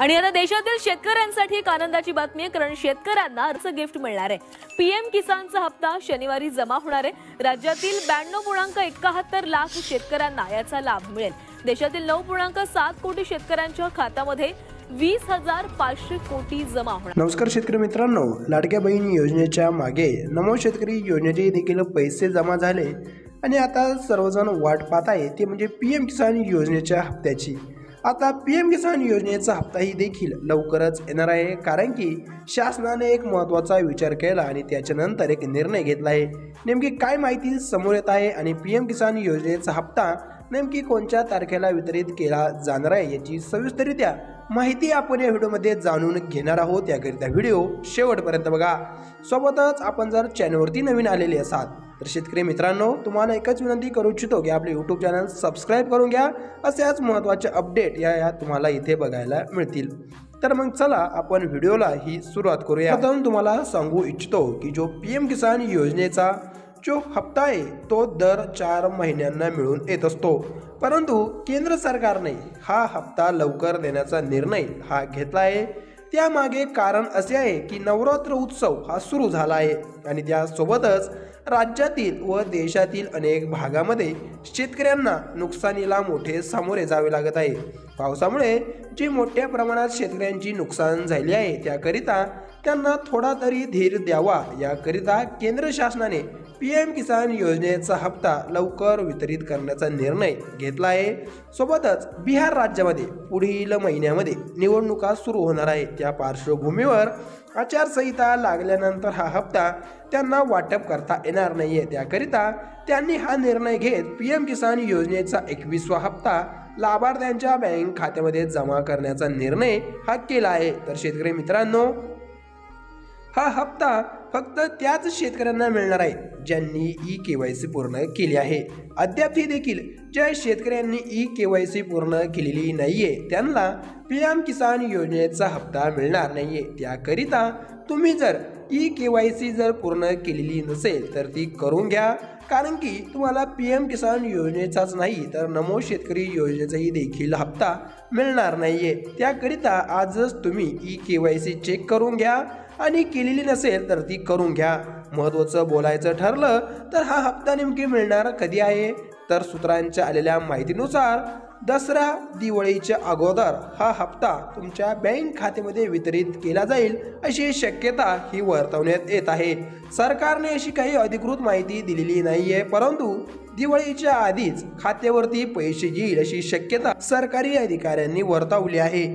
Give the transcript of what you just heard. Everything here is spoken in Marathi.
आणि आता देशातील शेतकऱ्यांसाठी एक आनंदाची बातमी आहे, कारण शेतकऱ्यांना अर्ज गिफ्ट मिळणार आहे। पीएम किसानचा हप्ता शनिवारी जमा होणार आहे। राज्यातील 92.71 लाख शेतकऱ्यांना याचा लाभ मिळेल। देशातील 9.7 कोटी शेतकऱ्यांच्या खात्यामध्ये 20,500 कोटी जमा होणार। नमस्कार शेतकरी मित्रांनो, लाडक्या बहीण योजनेच्या मागे नमो शेतकरी योजनेचे देखील पैसे जमा झाले आणि आता सर्वजण वाट पाहत आहे ते म्हणजे पीएम किसान योजनेच्या हप्त्याची। आता पीएम किसान योजनेचा हप्ताही देखील लवकरच येणार आहे, कारण की शासनाने एक महत्त्वाचा विचार केला आणि त्याच्यानंतर एक निर्णय घेतला आहे। नेमकी काय माहिती समोर येत आहे आणि पीएम किसान योजनेचा हप्ता नेमकी कोणत्या तारखेला वितरित केला जाणार आहे याची सविस्तररित्या माहिती आपण या व्हिडिओमध्ये जाणून घेणार आहोत। याकरिता व्हिडिओ शेवटपर्यंत बघा। सोबतच आपण जर चॅनलवरती नवीन आलेले असाल तर शेतकरी मित्रांनो, तुम्हाला एकच विनंती करू इच्छितो की आपले यूट्यूब चॅनल सबस्क्राईब करून घ्या। असेच महत्त्वाचे अपडेट या तुम्हाला इथे बघायला मिळतील। तर मग चला आपण व्हिडिओला ही सुरुवात करूया। प्रथम तुम्हाला सांगू इच्छितो की जो पीएम किसान योजनेचा जो हप्ता आहे तो दर 4 महिन्यांना मिळून येत असतो, परंतु केंद्र सरकारने हा हप्ता लवकर देण्याचा निर्णय हा घेतला आहे। त्यामागे कारण असे आहे की नवरात्र उत्सव हा सुरू झाला आहे आणि त्यासोबतच राज्यातील व देशातील अनेक भागामध्ये शेतकऱ्यांना नुकसानीला मोठे सामोरे जावे लागत आहे। पावसामुळे जी मोठ्या प्रमाणात शेतकऱ्यांची नुकसान झाली आहे त्याकरिता त्यांना थोडा तरी धीर द्यावा याकरिता केंद्र शासनाने पीएम किसान योजनेचा हप्ता लवकर वितरित करण्याचा निर्णय घेतला आहे। सोबतच बिहार राज्यामध्ये पुढील महिन्यामध्ये निवडणुका सुरू होणार आहे, त्या पार्श्वभूमीवर आचारसंहिता लागल्यानंतर हा हप्ता त्यांना वाटप करता येणार नाहीये। त्याकरिता त्यांनी हा निर्णय घेत पीएम किसान योजनेचा 21वा हप्ता लाभार्थ्यांच्या बँक खात्यामध्ये जमा करण्याचा निर्णय हा केला आहे। तर शेतकरी मित्रांनो, हा हप्ता फक्त त्याच शेतकऱ्यांना मिळणार आहे ज्यांनी ई-केवायसी पूर्ण केली आहे। अद्यापही देखील ज्या शेतकऱ्यांनी ई-केवायसी पूर्ण केलेली नाहीये त्यांना पीएम किसान योजनेचा हप्ता मिळणार नाहीये। त्याकरिता तुम्ही जर ई-केवायसी जर पूर्ण केलेली नसेल तर ती करून घ्या, कारण की तुम्हाला पीएम किसान योजनेचाच नाही तर नमो शेतकरी योजनेचाही देखील हप्ता मिळणार नाहीये। त्याकरिता आजच तुम्ही ई-केवायसी चेक करून घ्या आणि केलेली नसेल तर ती करून घ्या। महत्त्वाचं बोलायचं ठरलं तर हा हप्ता नेमकी मिळणार कधी आहे, तर सूत्रांच्या आलेल्या माहितीनुसार दसरा दिवाळीच्या अगोदर हा हप्ता तुमच्या बँक खात्यामध्ये वितरित केला जाईल अशी शक्यता ही वर्तवण्यात येत आहे। सरकारने अशी काही अधिकृत माहिती दिलेली नाहीये, परंतु दिवाळीच्या आधीच खात्यावरती पैसे येईल अशी शक्यता सरकारी अधिकाऱ्यांनी वर्तवली आहे।